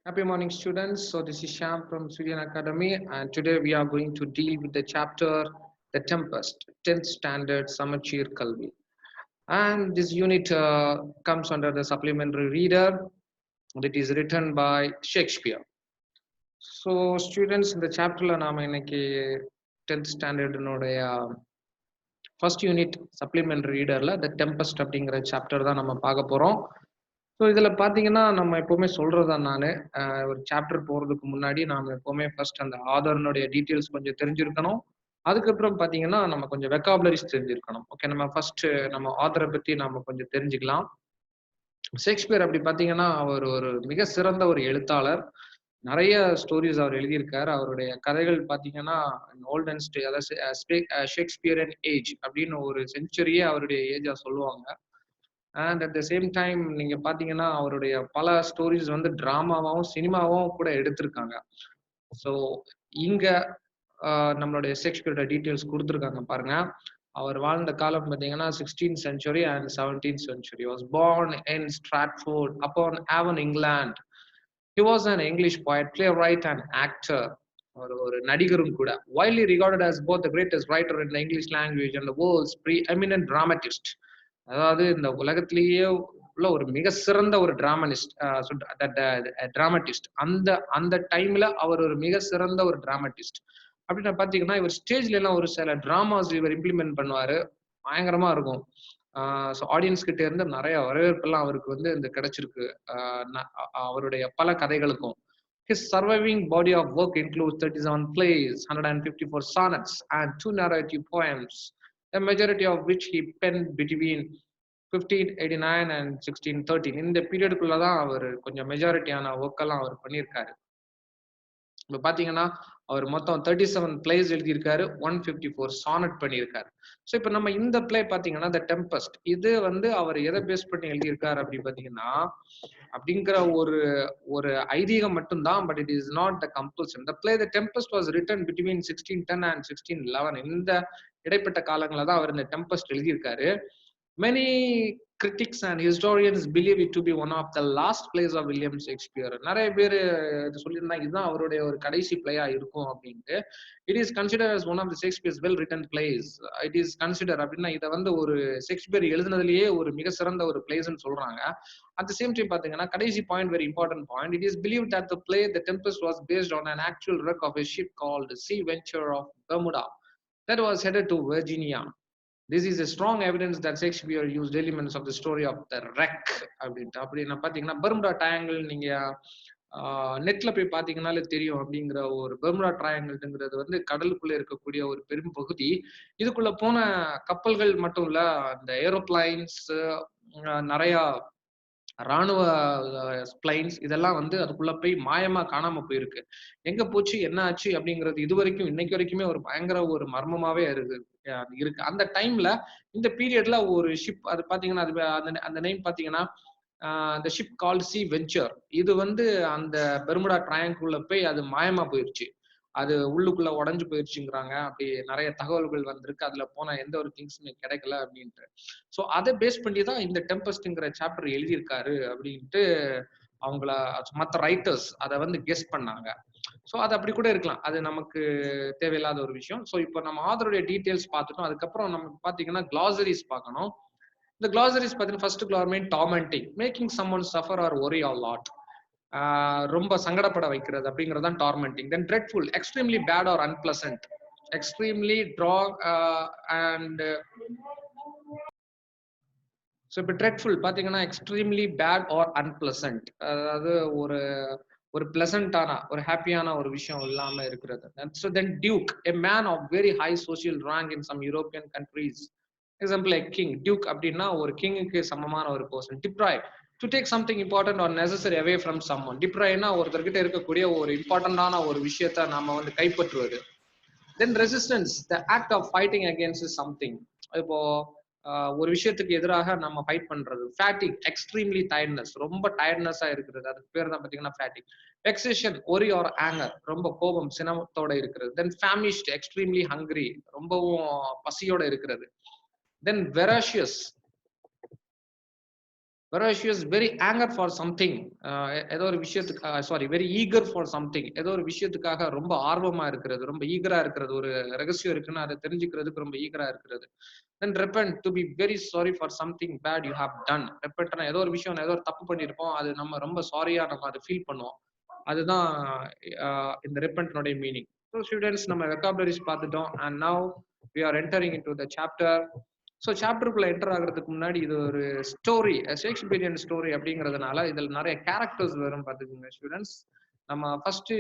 Happy morning, students. So this is Sham from Syrian Academy, and today we are going to deal with the chapter The Tempest, 10th Standard Samachir Kalvi. And this unit comes under the supplementary reader that is written by Shakespeare. So students, in the chapter நாம இன்னைக்கு 10th standard first unit supplementary ரீடர்ல the tempest அப்படிங்கிற chapter தான் நம்ம பார்க்க போறோம். So இதுல பாத்தீங்கன்னா நம்ம எப்பவுமே சொல்றதுதான் நான் ஒரு சாப்டர் போறதுக்கு முன்னாடி நாம எப்பவுமே ஃபர்ஸ்ட் அந்த ஆதரனுடைய டீட்டெயில்ஸ் கொஞ்சம் தெரிஞ்சிருக்கணும். அதுக்கப்புறம் பாத்தீங்கன்னா நம்ம கொஞ்சம் வெக்காபுலரிஸ் தெரிஞ்சிருக்கணும். ஓகே, நம்ம ஃபர்ஸ்ட் நம்ம ஆதரை பத்தி நாம கொஞ்சம் தெரிஞ்சுக்கலாம். ஷேக்ஸ்பியர் அப்படி பாத்தீங்கன்னா அவர் ஒரு மிக சிறந்த ஒரு எழுத்தாளர். நிறைய ஸ்டோரிஸ் அவர் எழுதியிருக்காரு. அவருடைய கதைகள் பாத்தீங்கன்னா ஓல்டன் அதாவது ஷேக்ஸ்பியரன் ஏஜ் அப்படின்னு ஒரு செஞ்சுரியே அவருடைய ஏஜா சொல்லுவாங்க. And at the same time நீங்க பாத்தீங்கன்னா அவருடைய பல ஸ்டோரிஸ் வந்து டிராமாவும் சினிமாவும் கூட எடுத்திருக்காங்க. ஸோ இங்க நம்மளுடைய ஷேக்ஸ்பியரோட டீட்டெயில்ஸ் கொடுத்துருக்காங்க பாருங்க. அவர் வாழ்ந்த காலம் பார்த்தீங்கன்னா 16th century and 17th century. Was born in Stratford upon Avon, England. He was an English poet, playwright and actor. ஒரு நடிகரும் கூட. Widely regarded as both the greatest writer in the English language and the world's preeminent dramatist. அதாவது இந்த உலகத்திலேயே உள்ள ஒரு மிக சிறந்த ஒரு டிராமட்டிஸ்ட். அந்த அந்த டைம்ல அவர் ஒரு மிக சிறந்த ஒரு டிராமட்டிஸ்ட். அப்படின்னு பாத்தீங்கன்னா இவர் ஸ்டேஜ்ல எல்லாம் ஒரு சில டிராமாஸ் இவர் இம்ப்ளிமெண்ட் பண்ணுவாரு. பயங்கரமா இருக்கும். ஆடியன்ஸ் கிட்ட இருந்து நிறைய வரவேற்பெல்லாம் அவருக்கு வந்து இந்த கிடைச்சிருக்கு. அவருடைய பல கதைகளுக்கும். His surviving body of work includes 37 plays, 154 sonnets, and 2 narrative poems, a majority of which he penned between 1589 and 1613. இந்த பீரியடுக்குள்ள தான் அவர் கொஞ்சம் மெஜாரிட்டியான ஒர்க் எல்லாம் அவர் பண்ணியிருக்காரு. இப்ப பாத்தீங்கன்னா அவர் மொத்தம் 37 பிளேஸ் எழுதியிருக்காரு, 154 சானட் பண்ணியிருக்காரு. ஸோ இப்ப நம்ம இந்த பிளே பாத்தீங்கன்னா த டெம்பஸ்ட், இது வந்து அவர் எதை பேஸ் பண்ணி எழுதியிருக்காரு அப்படின்னு பாத்தீங்கன்னா அப்படிங்கிற ஒரு ஒரு ஐதீகம் மட்டும்தான். But it is not the compulsion. The play the tempest was written between 1610 and 1611. இந்த இடைப்பட்ட காலங்களில் தான் அவர் இந்த டெம்பஸ்ட் எழுதியிருக்காரு. Many critics and historians believe it to be one of the last plays of William Shakespeare. நிறைய பேர் சொல்லியிருந்தாங்க இதுதான் அவருடைய ஒரு கடைசி பிளேயா இருக்கும் அப்படின்ட்டு. It is considered as one of the Shakespeare's well written plays. It is considered அப்படின்னா இதை வந்து ஒரு ஷேக்ஸ்பியர் எழுதினதுலயே ஒரு மிக சிறந்த ஒரு பிளேஸ்ன்னு சொல்றாங்க. At the same time பாத்தீங்கன்னா கடைசி point, very important point, it is believed that the play The Tempest was based on an actual wreck of a ship called Sea Venture of Bermuda that was headed to Virginia. This is a strong evidence that Shakespeare used elements of the story of the wreck அப்படின்ட்டு. அப்படின்னா பாத்தீங்கன்னா Bermuda triangle நீங்க நெட்ல போய் பாத்தீங்கன்னாலே தெரியும். அப்படிங்கிற ஒரு Bermuda ட்ரையாங்கிள்ங்கிறது வந்து கடலுக்குள்ள இருக்கக்கூடிய ஒரு பெரும் பகுதி. இதுக்குள்ள போன கப்பல்கள் மட்டும் இல்ல, அந்த ஏரோப்ளைன்ஸ், நிறைய ராணுவ பிளைன்ஸ் இதெல்லாம் வந்து அதுக்குள்ள போய் மாயமா காணாம போயிருக்கு. எங்க போச்சு, என்ன ஆச்சு அப்படிங்கிறது இது வரைக்கும் இன்னைக்கு வரைக்குமே ஒரு பயங்கர ஒரு மர்மமாவே இருக்கு. அந்த டைம்ல இந்த பீரியட்ல ஒரு ஷிப், அது பாத்தீங்கன்னா அது அந்த நேம் பாத்தீங்கன்னா the ship called Sea Venture. இது வந்து அந்த பெர்முடா ட்ரையாங்கிள்ல போய் அது மாயமா போயிருச்சு. அது உள்ளுக்குள்ள உடஞ்சு போயிருச்சுங்கிறாங்க. அப்படி நிறைய தகவல்கள் வந்திருக்கு. அதுல போன எந்த ஒரு திங்ஸுமே கிடைக்கல அப்படின்ட்டு. ஸோ அதை பேஸ் பண்ணி தான் இந்த டெம்பஸ்ட்ங்கிற சாப்டர் எழுதியிருக்காரு அப்படின்ட்டு அவங்கள மற்ற ரைட்டர்ஸ் அதை வந்து கெஸ் பண்ணாங்க. ஸோ அது அப்படி கூட இருக்கலாம், அது நமக்கு தேவையில்லாத ஒரு விஷயம். ஸோ இப்போ நம்ம ஆதருடைய டீட்டெயில்ஸ் பார்த்துட்டோம். அதுக்கப்புறம் நமக்கு பார்த்தீங்கன்னா கிளாசரிஸ் பார்க்கணும். இந்த கிளாசரிஸ் பார்த்தீங்கன்னா first class tormenting, making someone suffer or worry or lot, ரொம்ப சங்கடப்பட வைக்கிறது அப்படிங்கிறது தான் tormenting. Then dreadful, extremely bad or unpleasant, extremely ட்ராங் அண்ட் ஸோ இப்போ ட்ரெட்ஃபுல் பார்த்தீங்கன்னா எக்ஸ்ட்ரீம்லி பேட் ஆர் அன்பிளசன்ட், அதாவது ஒரு ஒரு பிளசண்டான ஒரு ஹாப்பியான ஒரு விஷயம் இல்லாம இருக்கிறது. So then duke, a man of very high social rank in some European countries. Example king, duke அப்படின்னா ஒரு கிங்குக்கு சமமான ஒரு person. Deprive, to take something important or necessary away from someone. டிப்ராய்னா ஒருத்தர்கிட்ட இருக்கக்கூடிய ஒரு இம்பார்ட்டன்டான ஒரு விஷயத்த நாம வந்து கைப்பற்றுவது. Then resistance, the act of fighting against something. இப்போ ஒரு விஷயத்துக்கு எதிராக நம்ம ஃபைட் பண்றது. ஃபேட்டிக், எக்ஸ்ட்ரீம்லி டயர்ட்னஸ், ரொம்ப டயர்ட்னஸா இருக்கிறது, அதுக்கு பேர் தான் பாத்தீங்கன்னா fatigue. Vexation, worry or anger, ரொம்ப கோபம் சினத்தோட இருக்கிறது. தென் ஃபேமிஷ்ட், எக்ஸ்ட்ரீம்லி ஹங்கிரி, ரொம்பவும் பசியோட இருக்கிறது. தென் வெராஷியஸ், Voracious, very anger for something. ஏதோ ஒரு விஷயத்துக்கு sorry very eager for something. ஏதோ ஒரு விஷயத்துக்காக ரொம்ப ஆர்வமா இருக்கிறது, ரொம்ப ஈகரா இருக்கிறது. ஒரு ரகசியம் இருக்குன்னா அதை தெரிஞ்சுக்கிறதுக்கு ரொம்ப ஈகரா இருக்கிறது. Then repent, to be very sorry for something bad you have done. repentனா ஏதோ ஒரு விஷயம், ஏதோ ஒரு தப்பு பண்ணியிருப்போம், அது நம்ம ரொம்ப சாரியா நம்ம அதை ஃபீல் பண்ணுவோம். அதுதான் இந்த repentனுடைய மீனிங். ஸோ ஸ்டூடெண்ட்ஸ், நம்ம வெக்காபுலரிஸ் பார்த்துட்டோம். And now we are entering into the chapter. So சாப்டருக்குள்ள என்டர் ஆகிறதுக்கு முன்னாடி இது ஒரு ஸ்டோரி, ஷேக்ஸ்பியரியன் ஸ்டோரி அப்படிங்கிறதுனால இதில் நிறைய கேரக்டர்ஸ் வரும் பார்த்துக்கோங்க ஸ்டூடெண்ட்ஸ். நம்ம ஃபர்ஸ்ட்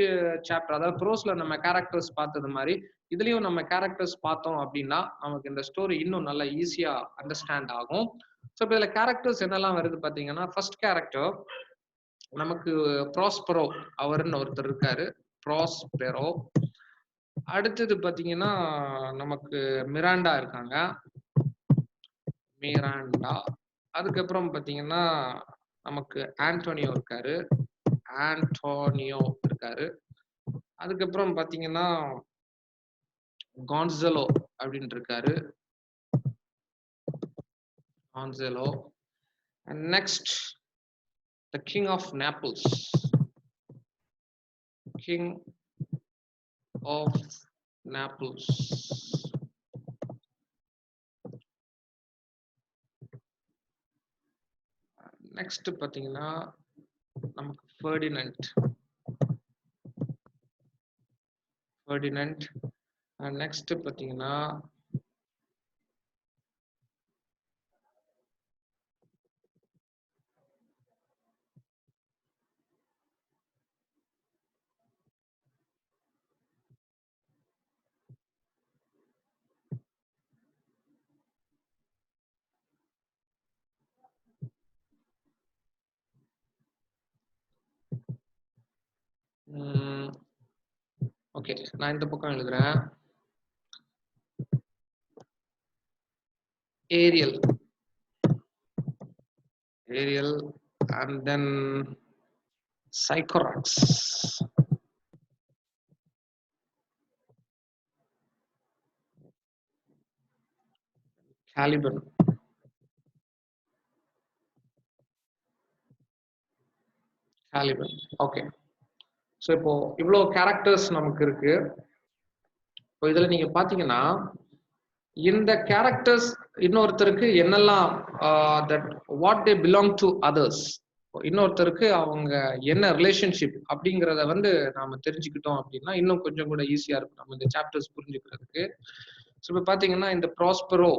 சாப்டர், அதாவது ப்ரோஸ்ல நம்ம கேரக்டர்ஸ் பார்த்தது மாதிரி இதுலயும் நம்ம கேரக்டர்ஸ் பார்த்தோம் அப்படின்னா நமக்கு இந்த ஸ்டோரி இன்னும் நல்லா ஈஸியா அண்டர்ஸ்டாண்ட் ஆகும். ஸோ இப்போ இதில் கேரக்டர்ஸ் என்னெல்லாம் வருது பார்த்தீங்கன்னா, ஃபர்ஸ்ட் கேரக்டர் நமக்கு ப்ராஸ்பெரோ அவருன்னு ஒருத்தர் இருக்காரு, ப்ராஸ்பெரோ. அடுத்தது பார்த்தீங்கன்னா நமக்கு மிராண்டா இருக்காங்க, மிராண்டா. அதுக்கப்புறம் பாத்தீங்கன்னா நமக்கு ஆண்டோனியோ இருக்காரு, ஆண்டோனியோ இருக்காரு. அதுக்கப்புறம் பாத்தீங்கன்னா கான்சலோ அப்படின்னு இருக்காரு, Gonzalo. And next the king of Naples, king of Naples. Next பாத்தீங்கன்னா நமக்கு ஃபெர்டினண்ட், ஃபெர்டினண்ட். நெக்ஸ்ட் பாத்தீங்கன்னா ஓகே, நான் இந்த பக்கம் எழுதுறேன், Ariel, Ariel. and then Sycorax, Caliban, Caliban. Okay, so இப்போ இவ்வளோ கேரக்டர்ஸ் நமக்கு இருக்கு. இப்போ இதுல நீங்க பாத்தீங்கன்னா இந்த கேரக்டர்ஸ் இன்னொருத்தருக்கு என்னெல்லாம் that what they belong to others, இன்னொருத்தருக்கு அவங்க என்ன ரிலேஷன்ஷிப் அப்படிங்கிறத நாம தெரிஞ்சுக்கிட்டோம் அப்படின்னா இன்னும் கொஞ்சம் கூட ஈஸியா இருக்கும் நம்ம இந்த சாப்டர்ஸ் புரிஞ்சுக்கிறதுக்கு. ஸோ இப்போ பாத்தீங்கன்னா இந்த ப்ராஸ்பெரோ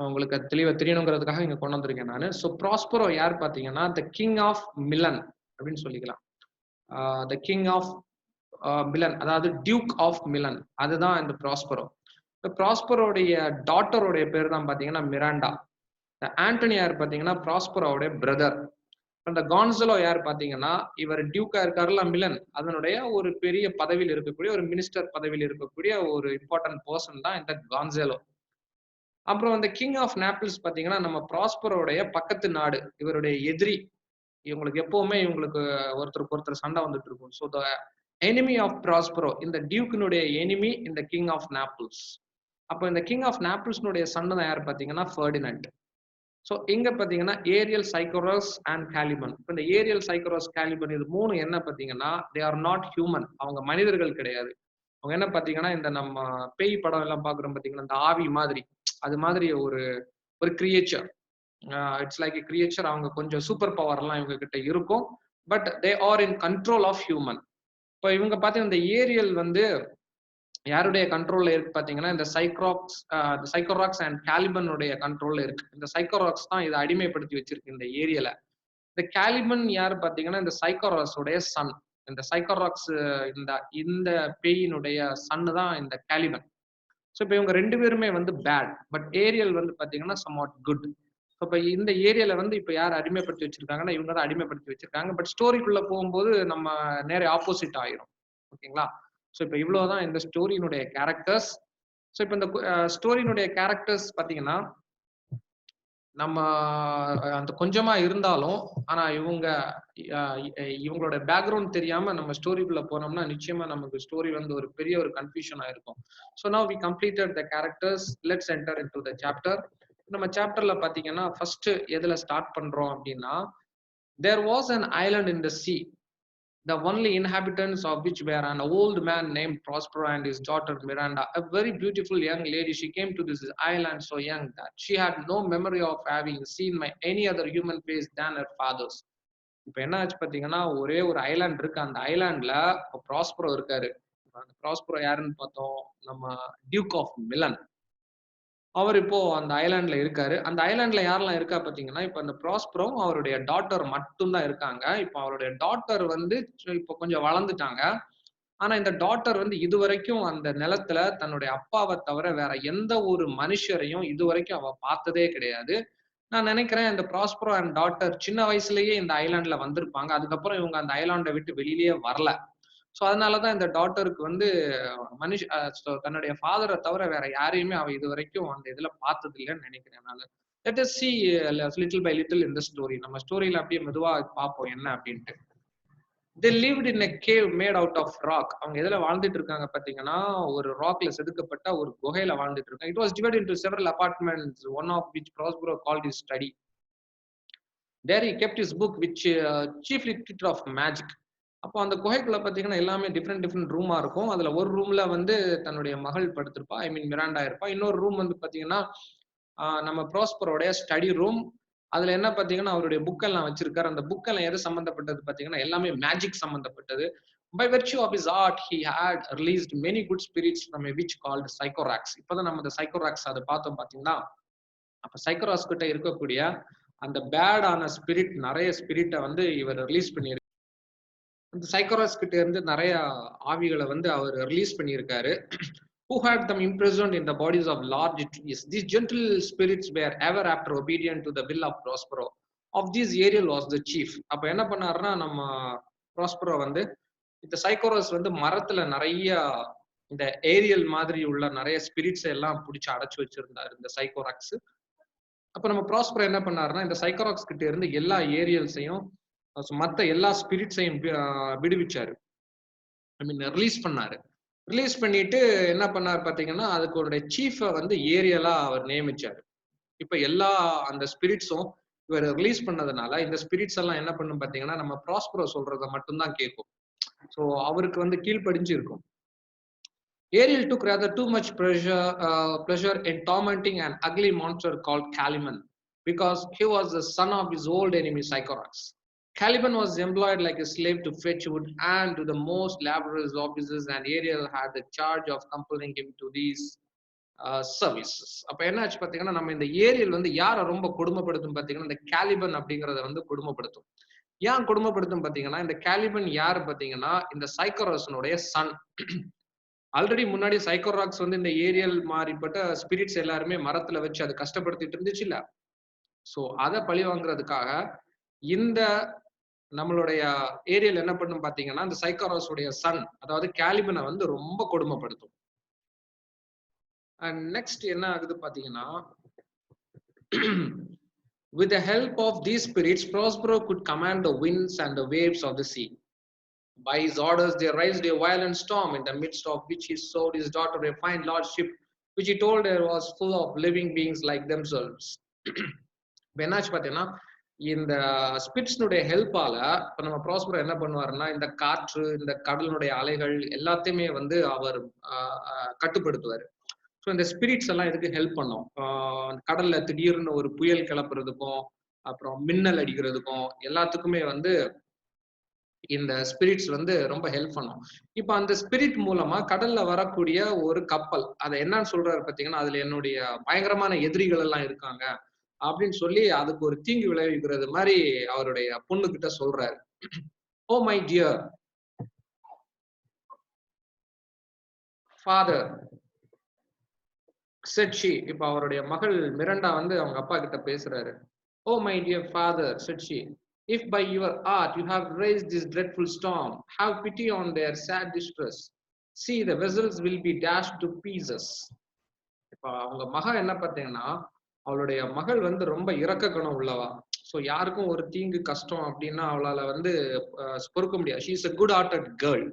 உங்களுக்கு அது தெளிவா தெரியணுங்கிறதுக்காக இங்க கொண்டு வந்திருக்கேன் நான். ஸோ ப்ராஸ்பெரோ யார் பாத்தீங்கன்னா த கிங் ஆஃப் மிலன் அப்படின்னு சொல்லிக்கலாம். த கிங் ஆஃப் மிலன், அதாவது டியூக் ஆஃப் மிலன், அதுதான் இந்த ப்ராஸ்பெரோ. ப்ராஸ்பெரோடைய டாட்டருடைய பேர் தான் பாத்தீங்கன்னா மிராண்டா. ஆண்டோனி யார் பாத்தீங்கன்னா ப்ராஸ்பெரோடைய பிரதர். அந்த கான்சலோ யார் பாத்தீங்கன்னா இவர் டியூக்கா இருக்காருல்ல மிலன், அதனுடைய ஒரு பெரிய பதவியில் இருக்கக்கூடிய ஒரு மினிஸ்டர் பதவியில் இருக்கக்கூடிய ஒரு இம்பார்ட்டன்ட் பர்சன் தான் இந்த கான்சலோ. அப்புறம் இந்த கிங் ஆஃப் நேபிள்ஸ் பாத்தீங்கன்னா நம்ம ப்ராஸ்பெரோடைய பக்கத்து நாடு, இவருடைய எதிரி. இவங்களுக்கு எப்பவுமே இவங்களுக்கு ஒருத்தருக்கு ஒருத்தர் சண்டை வந்துட்டு இருக்கும். So the enemy of Prospero, இந்த டியூக்கினுடைய எனிமி இந்த கிங் ஆஃப் நேபிள்ஸ். அப்போ இந்த கிங் ஆஃப் நேபிள்ஸ்னுடைய சன் தான் யார் பாத்தீங்கன்னா ஃபெர்டினண்ட். ஸோ இங்க பாத்தீங்கன்னா ஏரியல், சைக்கோரஸ் அண்ட் காலிபன். இப்போ இந்த ஏரியல், சைக்கோரஸ், காலிபன் இது மூணு என்ன பாத்தீங்கன்னா தே ஆர் நாட் ஹியூமன், அவங்க மனிதர்கள் கிடையாது. அவங்க என்ன பாத்தீங்கன்னா இந்த நம்ம பேய் படம் எல்லாம் பாக்குறோம் பாத்தீங்கன்னா இந்த ஆவி மாதிரி, அது மாதிரி ஒரு ஒரு creature. It's like a creature. அவங்க கொஞ்சம் சூப்பர் பவர் எல்லாம் இவங்க கிட்ட இருக்கும், but they are in control of human. இப்போ இவங்க பாத்தீங்கன்னா இந்த ஏரியல் யாருடைய கண்ட்ரோல்ல இருக்கு பாத்தீங்கன்னா இந்த சைக்கோராக்ஸ் அண்ட் காலிபனுடைய கண்ட்ரோல்ல இருக்கு. இந்த சைக்கோராக்ஸ் தான் இதை அடிமைப்படுத்தி வச்சிருக்கு இந்த ஏரியல. இந்த காலிபன் யாரு பாத்தீங்கன்னா இந்த சைக்கோராக்ஸ் உடைய சன். இந்த சைக்கோராக்ஸ் இந்த இந்த பேயினுடைய சன்னு தான் இந்த காலிபன். ஸோ இப்போ இவங்க ரெண்டு பேருமே பேட், பட் ஏரியல் பாத்தீங்கன்னா சம்வாட் குட். ஸோ இப்போ இந்த ஏரியால இப்போ யார் அடிமைப்படுத்தி வச்சிருக்காங்கன்னா இவங்க தான் அடிமைப்படுத்தி வச்சிருக்காங்க. பட் ஸ்டோரிக்குள்ள போகும்போது நம்ம நேர ஆப்போசிட் ஆயிரும். ஓகேங்களா? ஸோ இப்போ இவ்வளவுதான் இந்த ஸ்டோரியினுடைய கேரக்டர்ஸ். ஸோ இப்போ இந்த ஸ்டோரியினுடைய கேரக்டர்ஸ் பாத்தீங்கன்னா நம்ம அந்த கொஞ்சமா இருந்தாலும், ஆனா இவங்களோட பேக்ரவுண்ட் தெரியாம நம்ம ஸ்டோரிக்குள்ள போனோம்னா நிச்சயமா நமக்கு ஸ்டோரி ஒரு பெரிய ஒரு கன்ஃபியூஷன் ஆயிருக்கும். So now we completed the characters. Let's enter into the chapter. நம்ம சாப்டர்ல பாத்தீங்கன்னா, ஃபர்ஸ்ட் எதுல ஸ்டார்ட் பண்றோம் அப்டின்னா, there was an island in the sea, the only inhabitants of which were an old man named Prospero and his daughter Miranda, a very beautiful young lady. She came to this island so young that she had no memory of having seen any other human face than her father's. இப்ப என்ன ஆச்சு பாத்தீங்கன்னா, ஒரே ஒரு island இருக்கு. அந்த ஐலாண்ட்ல Prospero இருக்காரு. அந்த ப்ராஸ்பரோ யாருன்னு பார்த்தோம், நம்ம டியூக் ஆஃப் மிலன். அவர் இப்போ அந்த ஐலாண்ட்ல இருக்காரு. அந்த ஐலாண்ட்ல யாரெல்லாம் இருக்கா பார்த்தீங்கன்னா, இப்ப அந்த ப்ராஸ்பரோவும் அவருடைய டாட்டர் மட்டும் தான் இருக்காங்க. இப்ப அவருடைய டாட்டர் வந்து இப்ப கொஞ்சம் வளர்ந்துட்டாங்க. ஆனா இந்த டாட்டர் வந்து இதுவரைக்கும் அந்த நிலத்துல தன்னுடைய அப்பாவ தவிர வேற எந்த ஒரு மனுஷரையும் இதுவரைக்கும் அவ பார்த்ததே கிடையாது. நான் நினைக்கிறேன் இந்த ப்ராஸ்பரோ அண்ட் டாட்டர் சின்ன வயசுலயே இந்த ஐலாண்ட்ல வந்திருப்பாங்க. அதுக்கப்புறம் இவங்க அந்த ஐலாண்ட விட்டு வெளியிலேயே வரல. சோ அதனால தான் இந்த டாட்டருக்கு வந்து தன்னுடைய ஃபாதர தவிர வேற யாரையுமே அவ இதுவரைக்கும் அந்த இதுல பார்த்தது இல்லன்னு நினைக்கிறேன் நானு. Let us see little by little in the story. நம்ம ஸ்டோரியில அப்படியே மெதுவா பார்ப்போம் என்ன அப்படின்ட்டு. They lived in a cave made out of rock. அவங்க எதுல வாழ்ந்துட்டு இருக்காங்க பாத்தீங்கன்னா, ஒரு ராக்ல செதுக்கப்பட்ட ஒரு குகையில வாழ்ந்துட்டு இருக்காங்க. It was divided into several apartments, one of which Prospero called his study. There he kept his book which chiefly treated of magic. அப்போ அந்த குகைக்குள்ள பாத்தீங்கன்னா எல்லாமே டிஃப்ரெண்ட் ரூமா இருக்கும். அதுல ஒரு ரூம்ல வந்து தன்னுடைய மகள் படுத்திருப்பா. ஐ மீன் மிராண்டா இருப்பா. இன்னொரு ரூம் வந்து பாத்தீங்கன்னா, நம்ம ப்ராஸ்பரோடைய ஸ்டடி ரூம். அதுல என்ன பாத்தீங்கன்னா, அவருடைய புக் எல்லாம் வச்சிருக்காரு. அந்த புக் எல்லாம் எது சம்பந்தப்பட்டது பாத்தீங்கன்னா, எல்லாமே மேஜிக் சம்பந்தப்பட்டது. By virtue of his art, he had released many good spirits from a witch called Sycorax. இப்பதான் நம்ம அந்த Sycorax அதை பார்த்தோம் பாத்தீங்கன்னா, அப்ப Sycorax கிட்ட இருக்கக்கூடிய அந்த பேடான ஸ்பிரிட், நிறைய ஸ்பிரிட்டை வந்து இவர் ரிலீஸ் பண்ணி அந்த சைக்கோராஸ் கிட்ட இருந்து நிறைய ஆவிகளை வந்து அவர் ரிலீஸ் பண்ணியிருக்காரு. Who had them imprisoned in the bodies of large trees. These gentle spirits were ever after obedient to the will of Prospero. Of these Ariel was the chief. அப்ப என்ன பண்ணாருன்னா, நம்ம ப்ராஸ்பரோ வந்து இந்த சைக்கோராஸ் வந்து மரத்துல நிறைய இந்த ஏரியல் மாதிரி உள்ள நிறைய ஸ்பிரிட்ஸ் எல்லாம் பிடிச்சி அடைச்சு வச்சிருந்தாரு இந்த சைக்கோராக்ஸ். அப்ப நம்ம ப்ராஸ்பரோ என்ன பண்ணாருன்னா, இந்த சைக்கோராக்ஸ் கிட்ட இருந்து எல்லா ஏரியல்ஸையும் மத்த எல்லா ஸ்பிரிட்ஸையும் விடுவிச்சாரு. ஐ மீன் ரிலீஸ் பண்ணாரு. ரிலீஸ் பண்ணிட்டு என்ன பண்ணாரு பாத்தீங்கன்னா, அதுக்கு ஒரு சீஃபை வந்து ஏரியலா அவர் நியமிச்சாரு. இப்ப எல்லா அந்த ஸ்பிரிட்ஸும் இவர் ரிலீஸ் பண்ணதுனால இந்த ஸ்பிரிட்ஸ் எல்லாம் என்ன பண்ணும் பாத்தீங்கன்னா, நம்ம ப்ராஸ்பரோ சொல்றத மட்டும்தான் கேட்கும். சோ அவருக்கு வந்து கீழ்ப்படிஞ்சு இருக்கும். Ariel took rather too much pleasure in tormenting an ugly monster called Caliban because he was the son of his old enemy Sycorax. Caliban was employed like a slave to fetch wood and to the most laborious offices, and Ariel had the charge of compelling him to these services. அப்ப என்ன ஆச்சு பாத்தீங்கன்னா, நம்ம இந்த Ariel வந்து யாரை ரொம்ப கொடுமைப்படுத்தும் பாத்தீங்கன்னா, இந்த கேலிபன் அப்படிங்கறத வந்து கொடுமைப்படுத்தும். ஏன் கொடுமைப்படுத்தும் பாத்தீங்கன்னா, இந்த கேலிபன் யாரு பாத்தீங்கன்னா, இந்த சைக்கோராஸனுடைய சன். ஆல்ரெடி முன்னாடி சைக்கோராக்ஸ் வந்து இந்த ஏரியல் மாறிப்பட்ட ஸ்பிரிட்ஸ் எல்லாருமே மரத்துல வச்சு அதை கஷ்டப்படுத்திட்டு இருந்துச்சு இல்ல. சோ அதை பழி வாங்குறதுக்காக இந்த நம்மளுடைய ஏரியல் என்ன பண்ணும் பாத்தீங்கன்னா, இந்த சைக்கோராஸ் உடைய சன், அதாவது கேலிபனை வந்து ரொம்ப கொடுமைப்படுத்தும். அண்ட் நெக்ஸ்ட் என்ன ஆகுது பாத்தீங்கன்னா, with the help of these spirits, Prospero could command the winds and the waves of the sea. By his orders, they raised a violent storm, in the midst of which he showed his daughter a fine large ship, which he told her was full of living beings like themselves. என்னாச்சு பாத்தீங்கன்னா, இந்த ஸ்பிரிட்ஸ்னுடைய ஹெல்ப்பால இப்ப நம்ம Prospero என்ன பண்ணுவாருன்னா, இந்த காற்று, இந்த கடலினுடைய அலைகள் எல்லாத்தையுமே வந்து அவர் கட்டுப்படுத்துவாரு. ஸோ இந்த ஸ்பிரிட்ஸ் எல்லாம் இதுக்கு ஹெல்ப் பண்ணும். கடல்ல திடீர்னு ஒரு புயல் கிளப்புறதுக்கும், அப்புறம் மின்னல் அடிக்கிறதுக்கும் எல்லாத்துக்குமே வந்து இந்த ஸ்பிரிட்ஸ் வந்து ரொம்ப ஹெல்ப் பண்ணும். இப்ப அந்த ஸ்பிரிட் மூலமா கடல்ல வரக்கூடிய ஒரு கப்பல், அதை என்னன்னு சொல்றாரு பாத்தீங்கன்னா, அதுல என்னுடைய பயங்கரமான எதிரிகள் எல்லாம் இருக்காங்க அப்படின்னு சொல்லி அதுக்கு ஒரு தீங்கு விளைவிக்கிறது மாதிரி அவருடைய பொண்ணு கிட்ட சொல்றாரு. Oh my dear father said she. இப்ப அவருடைய மகள் மிரண்டா வந்து அவங்க அப்பா கிட்ட பேசுறாரு. Oh my dear father said she, if by your art you have raised this dreadful storm, have pity on their sad distress. See, the vessels will be dashed to pieces. இப்ப அவங்க மகள் என்ன பார்த்தீங்கன்னா, அவளுடைய மகள் வந்து ரொம்ப இரக்க குணம் உள்ளவா. சோ யாருக்கும் ஒரு தீங்கு கஷ்டம் அப்படின்னா அவளால வந்து பொறுக்க முடியாது. she is a good hearted girl.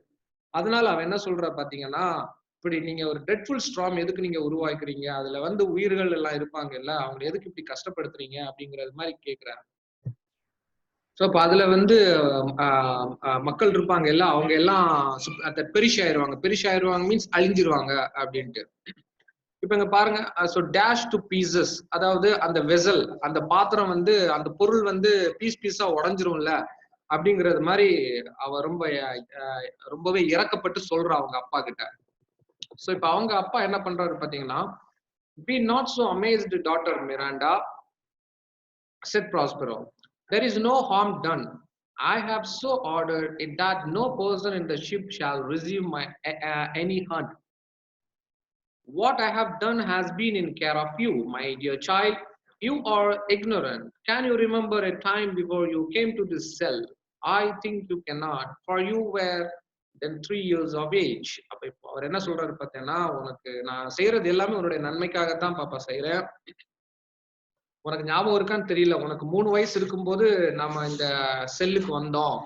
அதனால அவ என்ன சொல்றா பாத்தீங்கன்னா, இப்படி நீங்க ஒரு ட்ரெட்ஃபுல் ஸ்டார்ம் எதுக்கு நீங்க உருவாக்குறீங்க? அதுல வந்து உயிர்கள் எல்லாம் இருப்பாங்கல்ல, அவங்கள எதுக்கு இப்படி கஷ்டப்படுத்துறீங்க? அப்படிங்கிறது மாரி கேட்கிறாரு. சோ, அப்ப அதுல வந்து அ மக்கள் இருப்பாங்கல்ல, அவங்க எல்லாம் பெரிஷ் ஆயிருவாங்க. பெரிஷ் ஆயிருவாங்க மீன்ஸ் அழிஞ்சிருவாங்க அப்படின்ட்டு. இப்ப இங்க பாருங்க, டேஷ் டூ பீசஸ், அதாவது அந்த வெசல், அந்த பாத்திரம் வந்து, அந்த பொருள் வந்து பீஸ் பீஸா உடைஞ்சிரும்ல, அப்படிங்கிறது மாரி அவ ரொம்பவே இரக்கப்பட்டு சொல்றா அவங்க அப்பா கிட்ட. சோ இப்ப அவங்க அப்பா என்ன பண்றாரு பாத்தீங்கன்னா, "Be not so amazed, daughter Miranda," said Prospero. "There is no harm done. I have so ordered it that no person in the ship shall receive any hurt. What I have done has been in care of you, my dear child. You are ignorant. Can you remember a time before you came to this cell? I think you cannot, for you were then 3 years of age." அப்ப இப்போ அவர் என்ன சொல்றாரு பார்த்தீங்கன்னா, "உனக்கு நான் செய்யறது எல்லாமே உன்னுடைய நன்மைக்காகத்தான் பாப்பா செய்றேன். உனக்கு ஞாபகம் இருக்கான்னு தெரியல. உனக்கு 3 வயசு இருக்கும்போது நாம இந்த செல்லுக்கு வந்தோம்.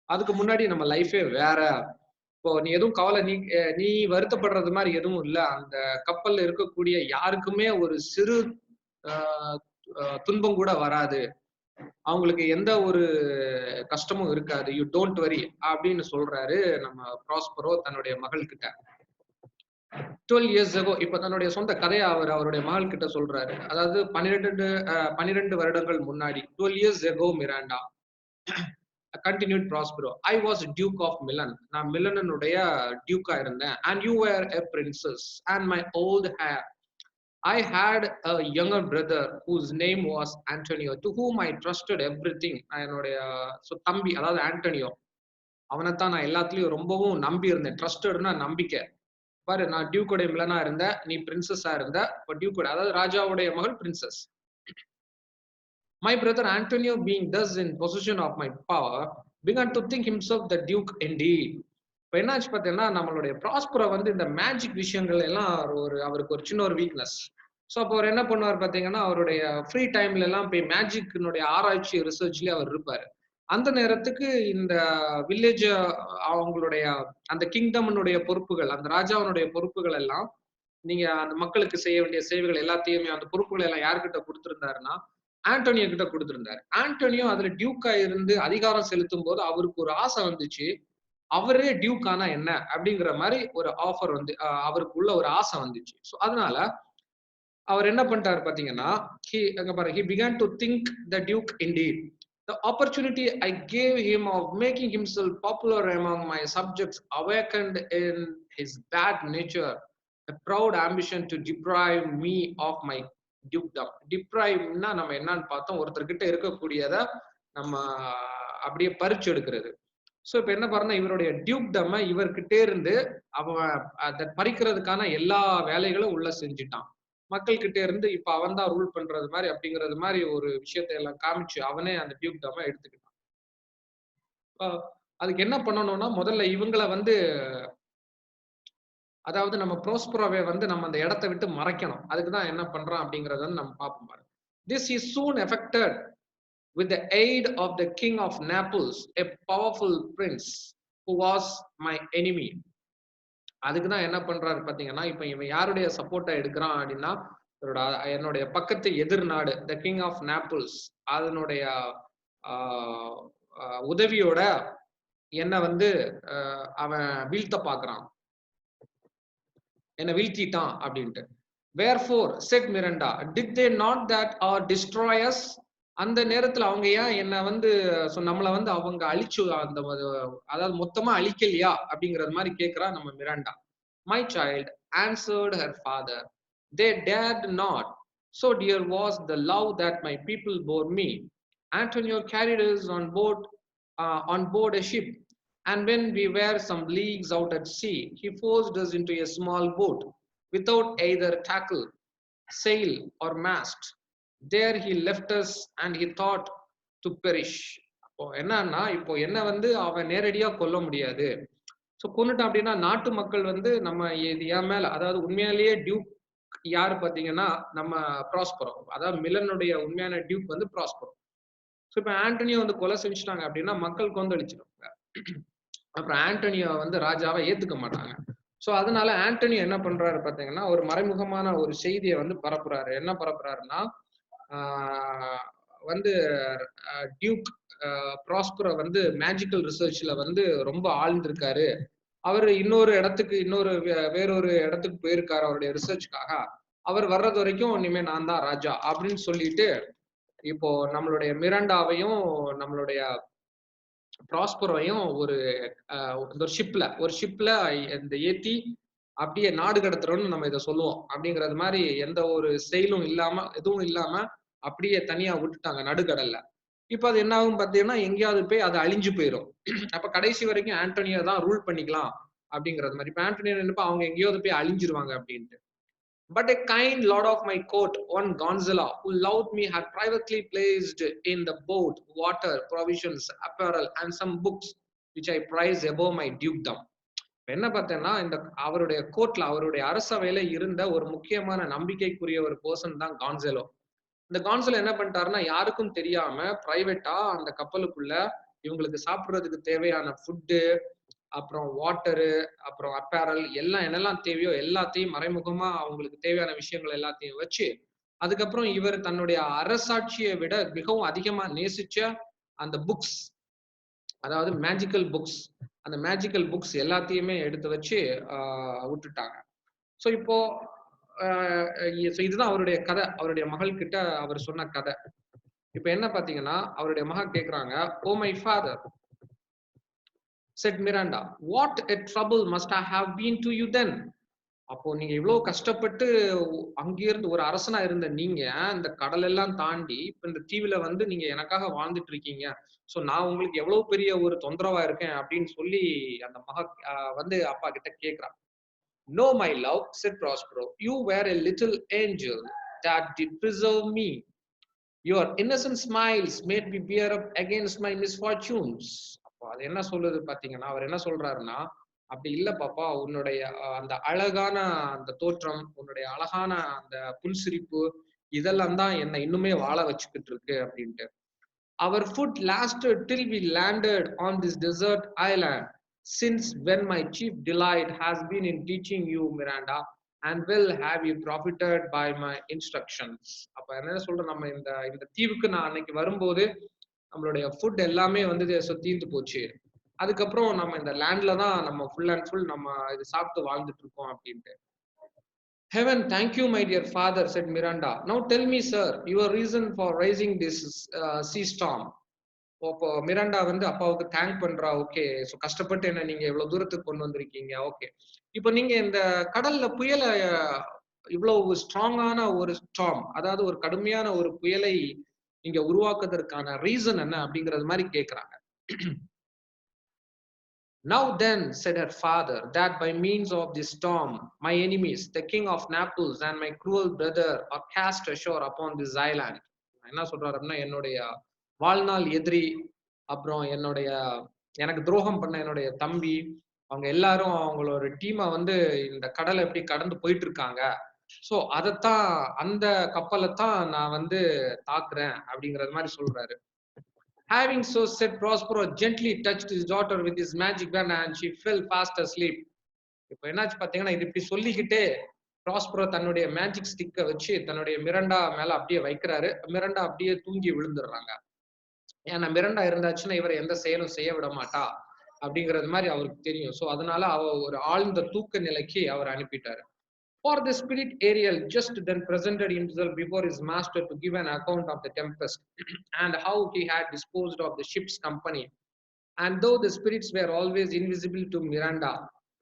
அதுக்கு முன்னாடி நம்ம லைஃபே வேற. இப்போ நீ எதுவும் கவலை நீ வருத்தப்படுறது மாரி எதுவும் இல்ல. அந்த கப்பல்ல இருக்கக்கூடிய யாருக்குமே ஒரு சிறு அ துன்பம் கூட வராது. அவங்களுக்கு எந்த ஒரு கஷ்டமும் இருக்காது. யூ டோன்ட் வொரி" அப்படின்னு சொல்றாரு நம்ம ப்ராஸ்பரோ தன்னுடைய மகள்கிட்ட. 12 இயர்ஸ் அகோ, இப்ப தன்னுடைய சொந்த கதைய அவருடைய மகள் கிட்ட சொல்றாரு. அதாவது 12 வருடங்கள் முன்னாடி. 12 years ago Miranda continued Prospero. "I was duke of Milan." நான் மிலனுடைய டியூக்கா இருந்தேன். "And you were a princess and my old heir. I had a younger brother whose name was Antonio, to whom I trusted everything." என்னுடைய தம்பி, அதாவது Antonio, அவனைத்தான் நான் எல்லாத்துலயும் ரொம்பவும் நம்பி இருந்தேன். ட்ரஸ்டட்னா நம்பிக்கை. பாரு, நான் டியூக்கோட மிலனா இருந்தேன், நீ பிரின்சஸா இருந்த. இப்ப டியூக்கோட, அதாவது ராஜாவுடைய மகள் princess. "My brother Antonio, being thus in possession of my power, began to think himself the duke indeed." இப்ப என்னாச்சு பார்த்தீங்கன்னா, நம்மளுடைய ப்ராஸ்பரோ வந்து இந்த மேஜிக் விஷயங்கள் எல்லாம் அவருக்கு ஒரு சின்ன ஒரு வீக்னஸ். சோ அப்போ அவர் என்ன பண்ணுவார் பார்த்தீங்கன்னா, அவருடைய ஃப்ரீ டைம்ல எல்லாம் போய் மேஜிக்னுடைய ஆராய்ச்சி, ரிசர்ச்லயே அவர் இருப்பாரு. அந்த நேரத்துக்கு இந்த வில்லேஜ், அவங்களுடைய அந்த கிங்டம்னுடைய பொறுப்புகள், அந்த ராஜாவினுடைய பொறுப்புகள் எல்லாம், நீங்க அந்த மக்களுக்கு செய்ய வேண்டிய சேவைகள் எல்லாத்தையுமே, அந்த பொறுப்புகள் எல்லாம் யார்கிட்ட குடுத்திருந்தாருன்னா, ஆண்டோனியோ கிட்ட குடுத்திருந்தாரு. ஆண்டோனியோ அதுல டியூக்கா இருந்து அதிகாரம் செலுத்தும்போது அவருக்கு ஒரு ஆசை வந்துச்சு. அவரே டியூக் ஆனா என்ன? அப்படிங்கிற மாரி ஒரு ஆஃபர் வந்து அவருக்குள்ள ஒரு ஆசை வந்துச்சு. சோ அதனால அவர் என்ன பண்ணிட்டாரு பாத்தீங்கன்னா, அங்க பாருங்க, "He began to think the duke indeed. The opportunity I gave him of making himself popular among my subjects awakened in his bad nature a proud ambition to deprive me of my dukedom." டிப்ரைவ்னா நம்ம என்னன்னு பார்த்தோம், ஒருத்தர்கிட்ட இருக்கக்கூடியத நம்ம அப்படியே பறிச்சு எடுக்கிறது. So இப்ப என்ன பாருன்னா, இவருடைய டியூக்டம் இவர்கிட்டே இருந்து அவன் அத பறிக்கிறதுக்கான எல்லா வேலைகளும் உள்ள செஞ்சுட்டான். மக்கள் கிட்ட இருந்து இப்ப அவன் தான் ரூல் பண்றது மாரி, அப்படிங்கிறது மாரி ஒரு விஷயத்த எல்லாம் காமிச்சு அவனே அந்த டியூக்டம் எடுத்துக்கிட்டான். அ அதுக்கு என்ன பண்ணணும்னா, முதல்ல இவங்கள வந்து, அதாவது நம்ம ப்ரோஸ்பரோவை வந்து நம்ம அந்த இடத்த விட்டு மறைக்கணும். அதுக்கு தான் என்ன பண்றான் அப்படிங்கிறத வந்து நம்ம பார்ப்போம் பாருங்க. "This is soon effected with the aid of the king of Naples, a powerful prince who was my enemy." அதுக்கு தான் என்ன பண்றாரு பார்த்தீங்கன்னா, இப்ப இவன் யாருடைய சப்போர்ட்டா எடுக்குறான் அப்படின்னா, என்னுடைய பக்கத்து எதிர் நாடு, த கிங் ஆஃப் நாப்பிள்ஸ், அதனுடைய ஆ உதவியோட என்ன வந்து அவன் வீழ்த்த பார்க்குறான். என்ன வீழ்த்திட்டான் அப்படின்ட்டு. "Wherefore," said Miranda, "did they not that or destroy us?" அந்த நேரத்துல அவங்க ஏன் என்ன வந்து, நம்மள வந்து அவங்க அழிச்சு, அதாவது மொத்தமா அழிக்கலையா அப்படிங்கிறது மாரி கேட்கிறா நம்ம Miranda. "My child," answered her father, "they dared not. So dear was the love that my people bore me. Antonio carried us on board a ship, and when we were some leagues out at sea, he forced us into a small boat, without either tackle, sail, or mast. There he left us, and he thought to perish." அப்போ என்னன்னா, இப்போ என்ன வந்து அவன் நேரடியா கொல்ல முடியாது. So கொன்னுட்டான் அப்படின்னா, நாட்டு மக்கள் வந்து நம்ம இது என் மேல, அதாவது உண்மையிலேயே டியூக் யாரு பாத்தீங்கன்னா, நம்ம ப்ராஸ்பரோ. அதாவது மிலனுடைய உண்மையான டியூக் வந்து ப்ராஸ்பரோ. சோ இப்ப ஆண்டனியோ வந்து கொலை செஞ்சுட்டாங்க அப்படின்னா மக்கள் கொந்தளிச்சிடுவாங்க. அப்புறம் ஆண்டனியோ வந்து ராஜாவை ஏத்துக்க மாட்டாங்க. சோ அதனால ஆண்டனி என்ன பண்றாரு பாத்தீங்கன்னா, ஒரு மறைமுகமான ஒரு செய்திய வந்து பரப்புறாரு. என்ன பரப்புறாருன்னா, ஆ வந்து டியூக் ப்ராஸ்பரோ வந்து மேஜிக்கல் ரிசர்ச்ல வந்து ரொம்ப ஆழ்ந்திருக்காரு. அவரு வேறொரு இடத்துக்கு போயிருக்காரு அவருடைய ரிசர்ச்க்காக. அவர் வர்றது வரைக்கும் இனிமே நான் தான் ராஜா அப்படின்னு சொல்லிட்டு, இப்போ நம்மளுடைய மிராண்டாவையும், நம்மளுடைய ப்ராஸ்பரோவையும் அ ஒரு ஷிப்ல இந்த ஏத்தி அப்படியே நாடு கடத்துறோம்னு நம்ம இத சொல்லுவோம். அப்படிங்கிறது மாரி எந்த ஒரு செயலும் இல்லாம, எதுவும் இல்லாம அப்படியே தனியா விட்டுட்டாங்க நடுக்கடல்ல. இப்ப அது என்ன ஆகும் பார்த்தீங்கன்னா, எங்கேயாவது போய் அது அழிஞ்சு போயிரும். அப்ப கடைசி வரைக்கும் ஆண்டோனியோ தான் ரூல் பண்ணிக்கலாம் அப்படிங்கிறது மாரி. இப்ப ஆண்டோனியோ நினைப்பா அவங்க எங்கேயாவது போய் அழிஞ்சிருவாங்க அப்படின்ட்டு. But a kind lord of my court, one Gonzalo, who loved me, had privately placed in the boat water, provisions, apparel, and some books which I prize above my dukedom. என்ன பார்த்தேன்னா, அவருடைய கோர்ட்ல, அவருடைய அரசவையில இருந்த ஒரு முக்கியமான நம்பிக்கைக்குரிய ஒரு பெர்சன் தான் கான்செலோ. இந்த கான்சல் என்ன பண்ணிட்டாருன்னா, யாருக்கும் தெரியாம பிரைவேட்டா அந்த கப்பலுக்குள்ள இவங்களுக்கு சாப்பிடுறதுக்கு தேவையான ஃபுட்டு, அப்புறம் வாட்டரு, அப்புறம் அப்பேரல் எல்லாம் என்னெல்லாம் தேவையோ எல்லாத்தையும் மறைமுகமா அவங்களுக்கு தேவையான விஷயங்கள் எல்லாத்தையும் வச்சு, அதுக்கப்புறம் இவர் தன்னுடைய அரசாட்சிய விட மிகவும் அதிகமா நேசிச்ச அந்த புக்ஸ், அதாவது அந்த மேஜிக்கல் புக்ஸ் எல்லாத்தையுமே எடுத்து வச்சு ஆ விட்டுட்டாங்க. சோ இப்போ அ இதுதான் அவருடைய கதை. அவருடைய மகள் கிட்ட அவர் சொன்ன கதை. இப்ப என்ன பார்த்தீங்கன்னா, அவருடைய மகன் கேட்கிறாங்க, "oh my father," said Miranda, "what a trouble must I have been to you then?" அப்போ நீங்க இவ்ளோ கஷ்டப்பட்டு அங்கே இருந்து ஒரு அரசனா இருந்த நீங்க, இந்த கடல் எல்லாம் தாண்டி இப்ப இந்த தீவுல வந்து நீங்க எனக்காக வாழ்ந்துட்டு இருக்கீங்க. சோ நான் உங்களுக்கு எவ்வளவு பெரிய ஒரு தொந்தரவா இருக்கேன் அப்படின்னு சொல்லி அந்த மக வந்து அப்பா கிட்ட கேட்கிறா. "No, my love," said Prospero. "You were a little angel that did preserve me. Your innocent smiles made me bear up against my misfortunes." அப்போ அது என்ன சொல்லுது பார்த்தீங்கன்னா, அவர் என்ன சொல்றாருன்னா, "அப்படி இல்ல பாப்பா, உன்னுடைய அந்த அழகான அந்த தோற்றம், உன்னுடைய அழகான அந்த புன்சிரிப்பு, இதெல்லாம் தான் என்னை இன்னுமே வாழ வச்சுக்கிட்டு இருக்கு" அப்படின்ட்டு. Our food lasted till we landed on this desert island. Since when my chief delight has been in teaching you, Miranda, and well have you profited by my instructions. அப்ப என்ன சொல்றோம், நம்ம இந்த இந்த தீவுக்கு நான் அன்னைக்கு வரும்போது நம்மளுடைய ஃபுட் எல்லாமே வந்து தீர்ந்து போச்சு. அதுக்கப்புறம் நம்ம இந்த லேண்ட்ல தான் நம்ம ஃபுல் அண்ட் ஃபுல் நம்ம இது சாப்பிட்டு வாழ்ந்துட்டு இருக்கோம் அப்படின்ட்டு. "Heaven thank you, my dear father," said Miranda. "Now tell me, sir, your reason for raising this sea storm." அப்போ மிராண்டா வந்து அப்பாவுக்கு தேங்க் பண்றா. ஓகே. சோ கஷ்டப்பட்டு என்ன நீங்க இவ்வளவு தூரத்துக்கு கொண்டு வந்திருக்கீங்க. ஓகே. இப்ப நீங்க இந்த கடல்ல புயல இவ்வளவு ஸ்ட்ராங்கான ஒரு ஸ்டார்ம், அதாவது ஒரு கடுமையான ஒரு புயலை நீங்க உருவாக்குவதற்கான ரீசன் என்ன அப்படிங்கிறது மாரி கேட்கறாங்க. "Now then," said her father, "that by means of this storm, my enemies, the king of Naples and my cruel brother, are cast ashore upon this island." என்ன சொல்றாரு அப்படின்னா, என்னுடைய வாழ்நாள் எதிரி, அப்புறம் எனக்கு துரோகம் பண்ண என்னுடைய தம்பி, அவங்க எல்லாரும் அவங்களோட டீமா வந்து இந்த கடலை எப்படி கடந்து போயிட்டு இருக்காங்க. சோ அதத்தான், அந்த கப்பலத்தான் நான் வந்து தாக்குறேன் அப்படிங்கிறது மாரி சொல்றாரு. Having so said, Prospero gently touched his daughter with his magic wand and she fell fast asleep. இப்ப என்னாச்சு பாத்தீங்கன்னா, இது இப்படி சொல்லிக்கிட்டே ப்ராஸ்பரோ தன்னுடைய மேஜிக் ஸ்டிக்க வச்சு தன்னுடைய மிரண்டா மேல அப்படியே வைக்கிறாரு. மிரண்டா அப்படியே தூங்கி விழுந்துடுறாங்க. ஏன்னா மிரண்டா இருந்தாச்சுன்னா இவரை எந்த செயலும் செய்ய விட மாட்டா அப்படிங்கிறது மாதிரி அவருக்கு தெரியும். சோ அதனால ஒரு ஆழ்ந்த தூக்க நிலைக்கு அவர் அனுப்பிட்டாரு. For the spirit Ariel just then presented himself before his master to give an account of the tempest and how he had disposed of the ship's company. And though the spirits were always invisible to Miranda,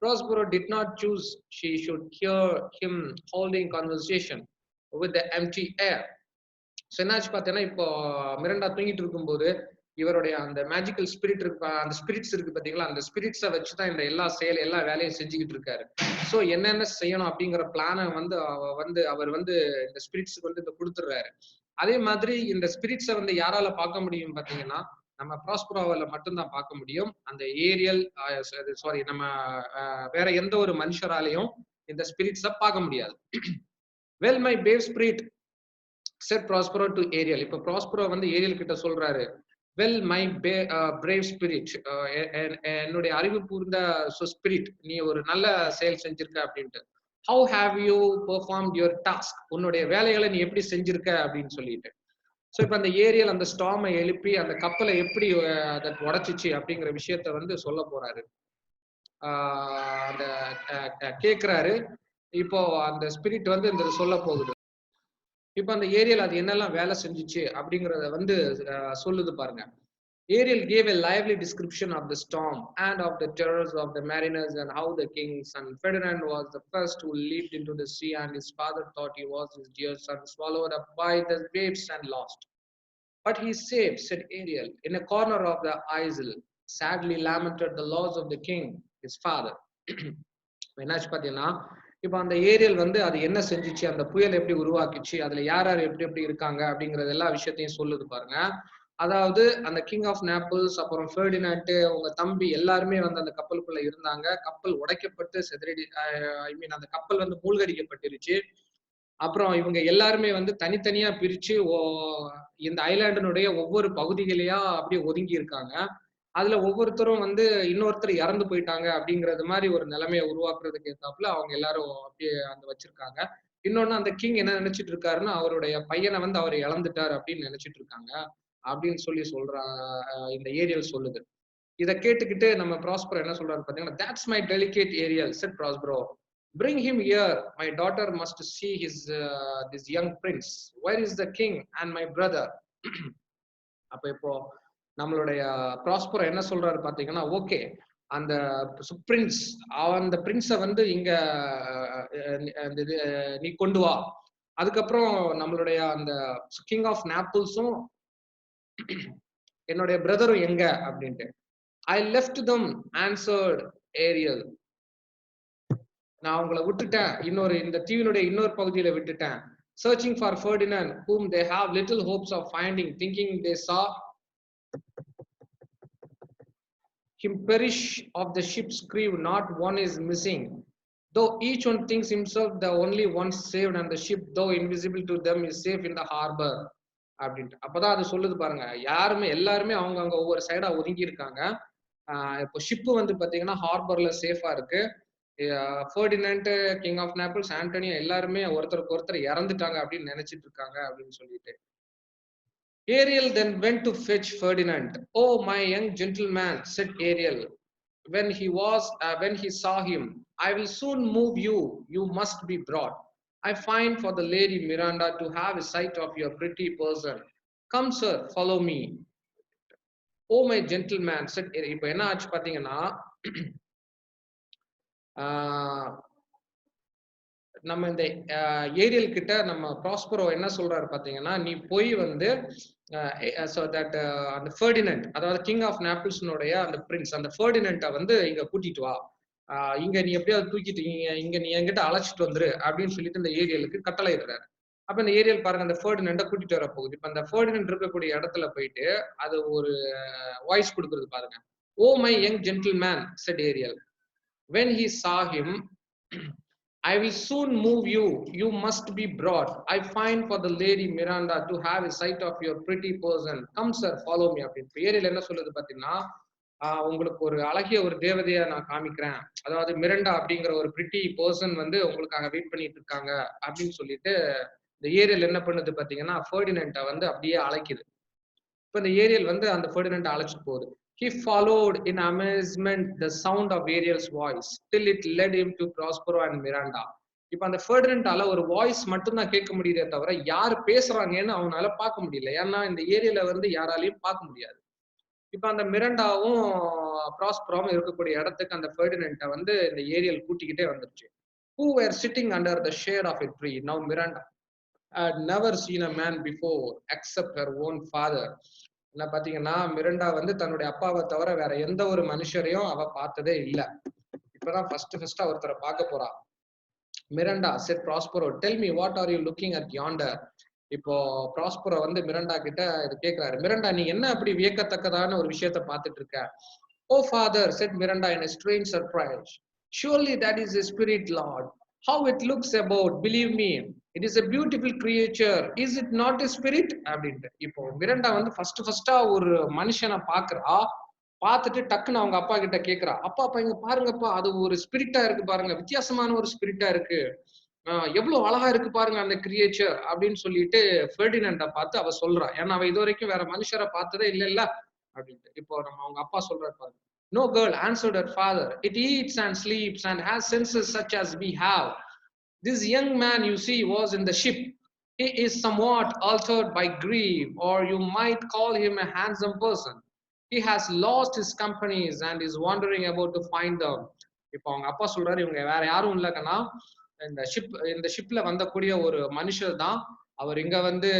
Prospero did not choose she should hear him holding conversation with the empty air. So என்னாச்சு பார்த்தீங்கன்னா, இப்போ மிரண்டா தூங்கிட்டு இருக்கும்போது இவருடைய அந்த magical spirit இருக்கு, அந்த spirits இருக்கு பார்த்தீங்களா, அந்த ஸ்பிரிட்ஸை வச்சு தான் இந்த எல்லா வேலையும் செஞ்சுக்கிட்டு இருக்காரு. ஸோ என்னென்ன செய்யணும் அப்படிங்கிற பிளானை அவர் வந்து இந்த ஸ்பிரிட்ஸுக்கு வந்து இதை கொடுத்துடுறாரு. அதே மாதிரி இந்த ஸ்பிரிட்ஸை வந்து யாரால பார்க்க முடியும் பார்த்தீங்கன்னா, நம்ம ப்ராஸ்பரோவால மட்டும்தான் பார்க்க முடியும். அந்த ஏரியல் சாரி நம்ம வேற எந்த ஒரு மனுஷராலையும் இந்த ஸ்பிரிட்ஸை பார்க்க முடியாது. "Well, my brave spirit," said Prospero to Ariel. இப்ப ப்ராஸ்பரோ வந்து ஏரியல் கிட்ட சொல்றாரு, வெல் மை பிரேவ் ஸ்பிரிட், என்னுடைய அறிவு கூர்ந்த ஸ்பிரிட், நீ ஒரு நல்ல செயல் செஞ்சிருக்க அப்படின்ட்டு. How have you performed your task, உன்னுடைய வேலைகளை நீ எப்படி செஞ்சிருக்க அப்படின்னு சொல்லிட்டு. ஸோ இப்போ அந்த ஏரியல் அந்த ஸ்டாமை எழுப்பி அந்த கப்பலை எப்படி அதை உடைச்சிச்சு அப்படிங்கிற விஷயத்த வந்து சொல்ல போறாரு. அந்த கேட்கிறாரு. இப்போ அந்த ஸ்பிரிட் வந்து இந்த சொல்ல போகுது. இப்போ அந்த ஏரியல் அது என்னெல்லாம் வேலை செஞ்சுச்சு அப்படிங்கறத வந்து சொல்லுது பாருங்க. Ariel gave a lively description of the storm and of the terrors of the mariners and how the king's son Ferdinand was the first who leaped into the sea and his father thought he was his dear son swallowed up by the waves and lost. But he saved, said Ariel, in a corner of the isle, sadly lamented the loss of the king, his father. என்னாச்சு பாத்தீங்கன்னா, இப்ப அந்த Ariel வந்து அது என்ன செஞ்சுச்சு, அந்த புயல் எப்படி உருவாக்கிச்சு, அதுல யார் யார் எப்படி எப்படி இருக்காங்க அப்படிங்கறது எல்லா விஷயத்தையும் சொல்லுது பாருங்க. அதாவது அந்த கிங் ஆஃப் நேபிள்ஸ், அப்புறம் ஃபெர்டினாண்ட், உங்க தம்பி எல்லாருமே வந்து அந்த கப்பலுக்குள்ள இருந்தாங்க. கப்பல் உடைக்கப்பட்டு சிதறடி, ஐ மீன் அந்த கப்பல் வந்து மூழ்கடிக்கப்பட்டிருச்சு. அப்புறம் இவங்க எல்லாருமே வந்து தனித்தனியா பிரிச்சு இந்த ஐலாண்டினுடைய ஒவ்வொரு பகுதிகளையா அப்படியே ஒதுங்கி இருக்காங்க. அதுல ஒவ்வொருத்தரும் வந்து இன்னொருத்தர் இறந்து போயிட்டாங்க அப்படிங்கறது மாதிரி ஒரு நிலைமையை உருவாக்குறதுக்கு ஏத்தாப்புல அவங்க எல்லாரும் அப்படியே அந்த வச்சிருக்காங்க. இன்னொன்னு அந்த கிங் என்ன நினைச்சிட்டு இருக்காருன்னா, அவருடைய பையனை வந்து அவர் இழந்துட்டார் அப்படின்னு நினைச்சிட்டு இருக்காங்க அப்படின்னு சொல்லி இந்த ஏரியல் சொல்லுது. இத கேட்டுக்கிட்டு நம்ம ப்ராஸ்பரோ என்ன சொல்றாரு பாத்தீங்கன்னா, "That's my delicate Ariel," said Prospero. "Bring him here. My daughter must see this young prince. Where is the king and my brother?" அப்ப இப்போ நம்மளுடைய ப்ராஸ்பரோ என்ன சொல்றாரு பாத்தீங்கன்னா, ஓகே அந்த பிரின்ஸ், அந்த பிரின்ஸ வந்து இங்க நீ கொண்டு வா. அதுக்கப்புறம் நம்மளுடைய அந்த கிங் ஆஃப் நேபிள்ஸும் என்னுடைய பிரதரும் எங்க அப்படின்ட்டு. I left them, answered Ariel. நான் உங்களை விட்டுட்டேன், இந்த தீவினுடைய இன்னொரு பகுதியில விட்டுட்டேன். Searching for Ferdinand, whom they have little hopes of finding, thinking they saw him perish of the ship's crew, not one is missing. Though each one thinks himself the only one saved, and the ship, though invisible to them, is safe in the harbor. அப்படின்ட்டு அப்பதான் அது சொல்லுது பாருங்க. யாருமே எல்லாருமே அவங்க அங்க ஒவ்வொரு சைடா ஒதுங்கி இருக்காங்க. இப்போ ஷிப்பு வந்து பாத்தீங்கன்னா ஹார்பர்ல சேஃபா இருக்கு. Ferdinand, king of Naples, Antonio எல்லாருமே ஒருத்தருக்கு ஒருத்தர் இறந்துட்டாங்க அப்படின்னு நினைச்சிட்டு இருக்காங்க அப்படின்னு சொல்லிட்டு. Ariel then went to fetch Ferdinand. "Oh, my young gentleman," said Ariel, when he saw him, "I will soon move you. You must be brought. I find for the lady Miranda to have a sight of your pretty person. Come, sir, follow me." "Oh, my gentleman," said Ariel. இப்போ என்ன ஆச்சு பாத்தீங்கன்னா, நம்ம இந்த Ariel கிட்ட நம்ம Prospero என்ன சொல்றாரு பாத்தீங்கன்னா, நீ போய் வந்து அந்த ஃபெர்டினண்ட், அதாவது கிங் ஆஃப் நேபிள்ஸ்னுடைய அந்த பிரின்ஸ், அந்த ஃபெர்டினண்ட வந்து இங்க கூட்டிட்டு வா. இங்க நீ எப்படியாவது தூக்கிட்டு இங்க நீ என்கிட்ட அழைச்சிட்டு வந்துரு அப்படின்னு சொல்லிட்டு இந்த ஏரியலுக்கு கட்டளை இடுறாரு. அப்ப இந்த ஏரியல் பாருங்க அந்த ஃபெர்டினண்ட கூட்டிட்டு வர போகுது. இப்ப அந்த ஃபெர்டினண்ட் இருக்கக்கூடிய இடத்துல போயிட்டு அது ஒரு வாய்ஸ் கொடுக்குறது பாருங்க. "Oh, my young gentleman," said Ariel, when he saw him, "I will soon move you. You must be brought. I find for the lady Miranda to have a sight of your pretty person. Come, sir, follow me." அப்படின்னு Ariel என்ன சொல்லுது பாத்தீங்கன்னா, உங்களுக்கு ஒரு அழகிய ஒரு தேவதைய நான் காமிக்கிறேன், அதாவது மிரண்டா அப்படிங்கிற ஒரு பிரிட்டி பர்சன் வந்து உங்களுக்காக வெயிட் பண்ணிட்டு இருக்காங்க அப்படின்னு சொல்லிட்டு இந்த ஏரியல் என்ன பண்ணுது பாத்தீங்கன்னா, ஃபெர்டினண்ட வந்து அப்படியே அழைக்குது. இப்ப இந்த ஏரியல் வந்து அந்த ஃபெர்டினண்ட அழைச்சிட்டு போகுது. He followed in amazement the sound of Ariel's voice till it led him to Prospero and Miranda. இப்ப அந்த ஃபெர்டினண்டால ஒரு வாய்ஸ் மட்டும் தான் கேட்க முடியுதே தவிர யார் பேசுறாங்கன்னு அவனால பார்க்க முடியல. ஏன்னா இந்த ஏரியால வந்து யாராலையும் பார்க்க முடியாது. இப்ப அந்த மிரண்டாவும் ப்ராஸ்பரோவும் இருக்கக்கூடிய இடத்துக்கு அந்த ஃபெர்டினண்ட வந்து இந்த ஏரியல் கூட்டிக்கிட்டே வந்துருச்சு. Who were sitting under the shade of a tree. Now Miranda had never seen a man before except her own father. என்ன பாத்தீங்கன்னா, மிரண்டா வந்து தன்னுடைய அப்பாவை தவிர வேற எந்த ஒரு மனுஷரையும் அவ பார்த்ததே இல்ல. இப்பதான் ஃபர்ஸ்ட் ஒருத்தரை பார்க்க போறா. "Miranda," said Prospero, "tell me, what are you looking at yonder?" இப்போ ப்ராஸ்பரோ வந்து மிரண்டா கிட்ட இது கேக்குறாரு. "மிரண்டா, நீ என்ன அப்படி வியக்கத்தக்கதான ஒரு விஷயத்த பார்த்துட்டு இருக்க?" "Oh, father," said Miranda in a strange surprise, "surely that is a spirit, Lord. How it looks about, believe me." It is a beautiful creature, is it not a spirit அப்படின்ட்டு. இப்போ மிரண்டா வந்து ஃபர்ஸ்டா ஒரு மனுஷனை பாக்குறா, பார்த்துட்டு டக்குன்னு அவங்க அப்பா கிட்ட கேக்குறா, அப்பா அப்பா இங்க பாருங்கப்பா, அது ஒரு ஸ்பிரிட்டா இருக்கு பாருங்க, வித்தியாசமான ஒரு ஸ்பிரிட்டா இருக்கு, எவ்வளவு அழகா இருக்கு பாருங்க அந்த கிரியேச்சர் அப்படின்னு சொல்லிட்டு ஃபெர்டினண்ட பார்த்து அவ சொல்றா. ஏன்னா அவ இதுவரைக்கும் வேற மனுஷரை பார்த்ததே இல்ல அப்படின்ட்டு. இப்போ நம்ம அவங்க அப்பா சொல்றாரு பாருங்க. No girl, answered her father, it eats and sleeps and has senses such as we have. This young man you see was in the ship. He is somewhat altered by grief, or you might call him a handsome person. He has lost his companies and is wandering about to find them. இப்போ அவங்க அப்பா சொல்றாரு, இவங்க வேற யாரும் இல்லைங்கன்னா இந்த ஷிப்ல வந்தக்கூடிய ஒரு மனுஷர் தான். அவர் இங்க வந்து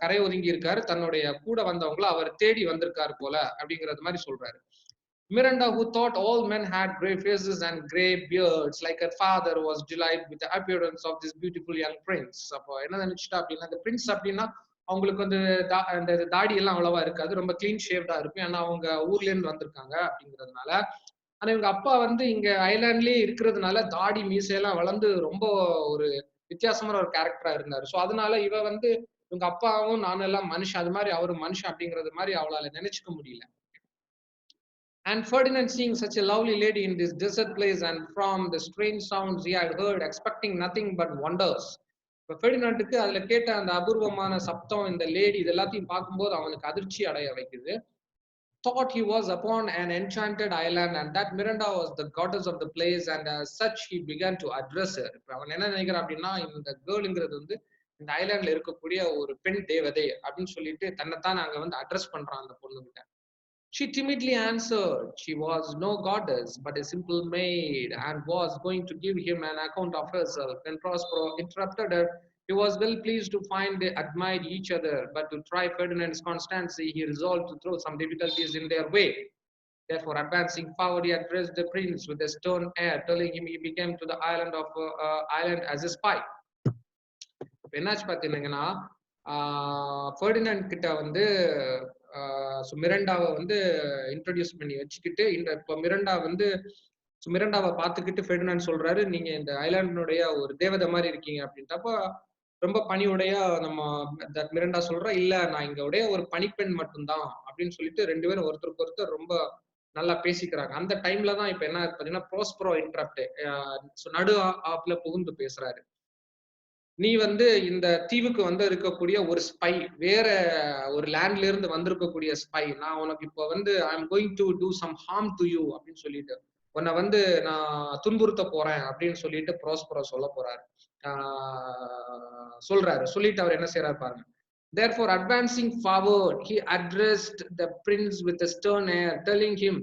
கரை ஒதுங்கி இருக்காரு, தன்னுடைய கூட வந்தவங்கள அவர் தேடி வந்திருக்காரு போல அப்படிங்கறது மாதிரி சொல்றாரு. Miranda, who thought all men had grey faces and grey beards, like her father, was delighted with the appearance of this beautiful young prince. அப்போ என்ன நினைச்சிட்டா அப்படின்னா, அந்த பிரின்ஸ் அப்படின்னா அவங்களுக்கு வந்து அந்த தாடி எல்லாம் அவ்வளவா இருக்காது, ரொம்ப கிளீன் ஷேவ்டா இருக்கும். ஏன்னா அவங்க ஊர்ல இருந்து வந்திருக்காங்க அப்படிங்கிறதுனால. ஆனா இவங்க அப்பா வந்து இங்க ஐலாண்ட்லயே இருக்கிறதுனால தாடி மீசையெல்லாம் வளர்ந்து ரொம்ப ஒரு வித்தியாசமான ஒரு கேரக்டரா இருந்தாரு. சோ அதனால இவ வந்து இவங்க அப்பாவும் நானும் எல்லாம் மனுஷன், அது மாதிரி அவரு மனுஷன் அப்படிங்கிறது மாதிரி அவளால நினைச்சுக்க முடியல. And Ferdinand, seeing such a lovely lady in this desert place, and from the strange sounds he had heard, expecting nothing but wonders. இப்ப ஃபெர்டினாண்டுக்கு அதுல கேட்ட அந்த அபூர்வமான சப்தம், இந்த லேடி, இது எல்லாத்தையும் பார்க்கும்போது அவனுக்கு அதிர்ச்சி அடைய வைக்குது. Thought he was upon an enchanted island and that Miranda was the goddess of the place, and as such he began to address her. இப்ப அவன் என்ன நினைக்கிறான் அப்படின்னா, இந்த கேர்ள்ங்கிறது வந்து இந்த ஐலாண்ட்ல இருக்கக்கூடிய ஒரு பெண் தேவதை அப்படின்னு சொல்லிட்டு தன்னைத்தான் அங்க வந்து அட்ரஸ் பண்றான் அந்த பொண்ணுகிட்ட. She timidly answered she was no goddess but a simple maid, and was going to give him an account of herself. When Prospero interrupted her, he was well pleased to find they admired each other, but to try Ferdinand's constancy, he resolved to throw some difficulties in their way. Therefore, advancing forward, he addressed the prince with a stern air, telling him he became to the island as a spy. என்னாச்சு பாத்தீங்கன்னா, Ferdinand கிட்ட வந்து மிரண்டாவை வந்து introduce பண்ணி வச்சுக்கிட்டு, இப்போ மிரண்டா வந்து மிரண்டாவை பார்த்துக்கிட்டு ஃபெர்டினண்ட் சொல்றாரு, நீங்க இந்த ஐலாண்டினுடைய ஒரு தேவதை மாதிரி இருக்கீங்க அப்படின்ட்டப்போ ரொம்ப பணிவுடைய நம்ம மிரண்டா சொல்றா, இல்ல நான் இங்க உடைய ஒரு பணிப்பெண் மட்டும்தான் அப்படின்னு சொல்லிட்டு ரெண்டு பேரும் ஒருத்தருக்கு ஒருத்தர் ரொம்ப நல்லா பேசிக்கிறாங்க. அந்த டைம்ல தான் இப்ப என்ன பாத்தீங்கன்னா, ப்ரோஸ்பெரோ இன்டரப்ட் நடு ஆப்ல புகுந்து பேசுறாரு. நீ வந்து இந்த தீவுக்கு வந்து இருக்கக்கூடிய ஒரு ஸ்பை, வேற ஒரு லேண்ட்ல இருந்து வந்திருக்கக்கூடிய ஸ்பை, நான் உனக்கு இப்ப வந்து I am going to do some harm to you அப்படின்னு சொல்லிட்டு உன்னை வந்து நான் துன்புறுத்த போறேன் அப்படின்னு சொல்லிட்டு ப்ரோஸ்பெரோ சொல்ல போறாரு, சொல்லிட்டு அவர் என்ன செய்யறாரு பாருங்க. Therefore, advancing forward, he addressed the prince with a stern air, telling him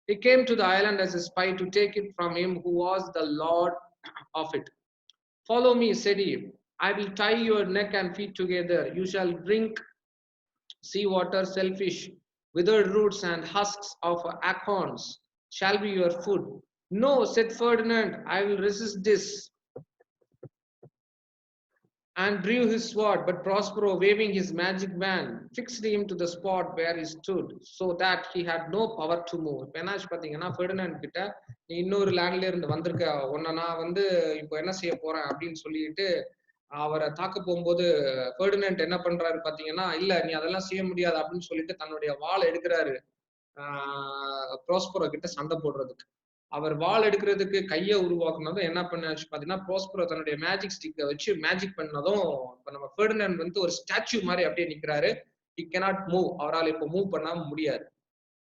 he came to the island as a spy to take it from him who was the lord of it. Follow me, said he. I will tie your neck and feet together. You shall drink sea water, shellfish, withered roots and husks of acorns shall be your food. No, said Ferdinand, I will resist this, and drew his sword. But Prospero, waving his magic wand, fixed him to the spot where he stood, so that he had no power to move. இப்போ என்னாச்சு பாத்தீங்கன்னா, Ferdinand கிட்ட நீ இன்னொரு லேண்ட்ல இருந்து வந்திருக்க, உன்னை நான் வந்து இப்போ என்ன செய்ய போறேன் அப்படின்னு சொல்லிட்டு அவரை தாக்க போகும்போது ஃபெர்டினண்ட் என்ன பண்றாரு பாத்தீங்கன்னா, இல்ல நீ அதெல்லாம் செய்ய முடியாது அப்படின்னு சொல்லிட்டு தன்னுடைய வாள் எடுக்கிறாரு ப்ரோஸ்பெரோ கிட்ட சண்டை போடுறதுக்கு. அவர் வாள் எடுக்கிறதுக்கு கையை உருவாக்குனதும் என்ன பண்ணாச்சு பாத்தீங்கன்னா, ப்ரோஸ்பெரோ தன்னுடைய மேஜிக் ஸ்டிக்கை வச்சு மேஜிக் பண்ணதும் இப்ப நம்ம ஃபெர்டினண்ட் வந்து ஒரு ஸ்டாச்சு மாதிரி அப்படியே நிக்கிறாரு. he cannot move, அவரால் இப்ப மூவ் பண்ண முடியாது.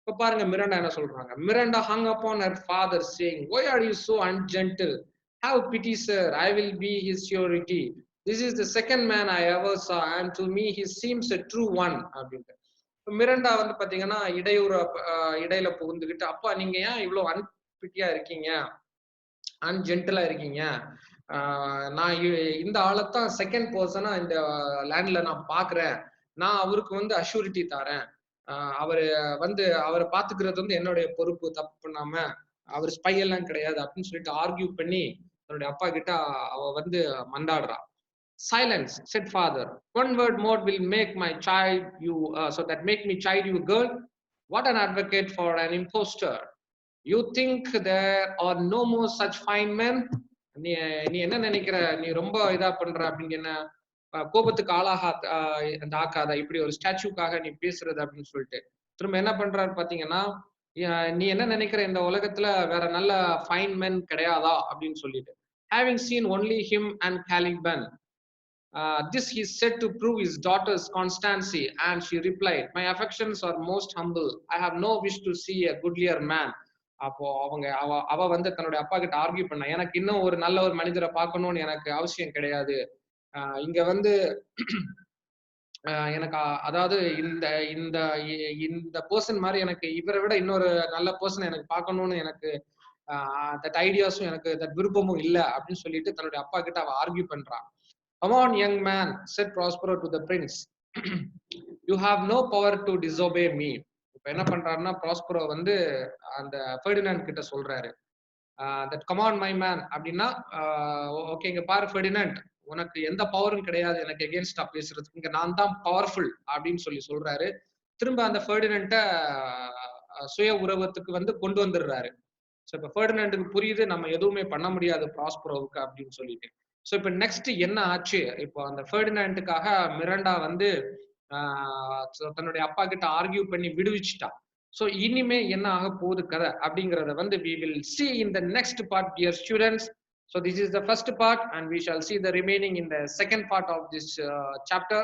இப்ப பாருங்க மிராண்டா என்ன சொல்றாங்க. Miranda hung upon her father, saying, why are you so ungentle? Have pity, sir, I will be his surety. This is the second man I ever saw, and to me he seems a true one அப்படின்ட்டு. மிரண்டா வந்து பாத்தீங்கன்னா இடையில புகுந்துகிட்டு, அப்பா நீங்க ஏன் இவ்வளவு அன்பிட்டியா இருக்கீங்க, அன்ஜென்டலா இருக்கீங்க, நான் இந்த ஆளைத்தான் செகண்ட் பர்சனா இந்த லேண்ட்ல நான் பாக்குறேன், நான் அவருக்கு வந்து அஷூரிட்டி தரேன், அவரு வந்து அவரை பாத்துக்கிறது வந்து என்னுடைய பொறுப்பு, தப்பு பண்ணாம, அவர் ஸ்பை எல்லாம் கிடையாது அப்படின்னு சொல்லிட்டு ஆர்கியூ பண்ணி தன்னுடைய அப்பா கிட்ட அவ வந்து மண்டாடுறா. Silence, said father. One word more will make my child you, so that make me chide you, girl. What an advocate for an impostor. You think there are no more such fine men? நீ நீ என்ன நினைக்கிற? நீ ரொம்ப இதா பண்ற அப்படின்னு என்ன கோபத்துக்கு அந்த ஆக்காத. இப்படி ஒரு ஸ்டாச்சுக்காக நீ பேசுறது அப்படின்னு சொல்லிட்டு. திரும்ப என்ன பண்றாரு பார்த்தீங்கன்னா, நீ என்ன நினைக்கிற இந்த உலகத்துல வேற நல்ல ஃபைன் மென் கிடையாதா? அப்படின்னு சொல்லிட்டு. Having seen only him and Caliban, this he said to prove his daughter's constancy, and she replied, "My affections are most humble. I have no wish to see a goodlier man." அப்போ அவ அவ வந்து தன்னுடைய அப்பா கிட்ட argue பண்ணா. எனக்கு இன்னும் ஒரு நல்ல ஒரு மனிதர பார்க்கணும்னு எனக்கு அவசியம் கிடையாது. இங்க வந்து எனக்கு அதாவது இந்த இந்த இந்த பெர்சன் மாரி எனக்கு இவர விட இன்னொரு நல்ல பெர்சன் எனக்கு பார்க்கணும்னு எனக்கு தட் ஐடியாஸும் எனக்கு தட் விருப்பமும் இல்ல அப்படின்னு சொல்லிட்டு தன்னுடைய அப்பா கிட்ட அவ ஆர்கியூ பண்றா. "Come on, young man," said Prospero to the prince. "You have no power to disobey me." இப்ப என்ன பண்றாருன்னா, ப்ராஸ்பரோ வந்து அந்த ஃபெர்டினண்ட் கிட்ட சொல்றாரு. That "come on my man" அப்படின்னா, ஓகே இங்க பாரு ஃபெர்டினண்ட், உனக்கு எந்த பவரும் கிடையாது எனக்கு எகென்ஸ்டா பேசுறதுக்கு. இங்க நான் தான் பவர்ஃபுல் அப்படின்னு சொல்றாரு. திரும்ப அந்த ஃபெர்டினண்ட்ட சுய உருவத்துக்கு வந்து கொண்டு வந்துடுறாரு. சோ இப்ப ஃபெர்டினண்டுக்கு புரியுது நம்ம எதுவுமே பண்ண முடியாது ப்ராஸ்பரோவுக்கு அப்படின்னு சொல்லிட்டு. சோ இப்ப நெக்ஸ்ட் என்ன ஆச்சு? இப்போ அந்த ஃபெர்டினண்டுக்காக மிராண்டா வந்து தன்னுடைய அப்பா கிட்ட ஆர்கியூ பண்ணி விடுவிச்சுட்டா. சோ இனிமே என்ன ஆக போகுது கதை அப்படிங்கறத வந்து we will see in the next part, dear students. So this is the first part and we shall see the remaining in the second part of this chapter.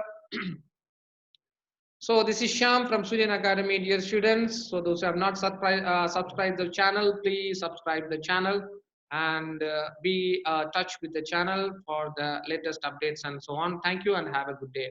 So this is Shyam from Suryan Academy, dear students. So those who have not subscribed the channel, please subscribe the channel and be touch with the channel for the latest updates and so on. Thank you and have a good day.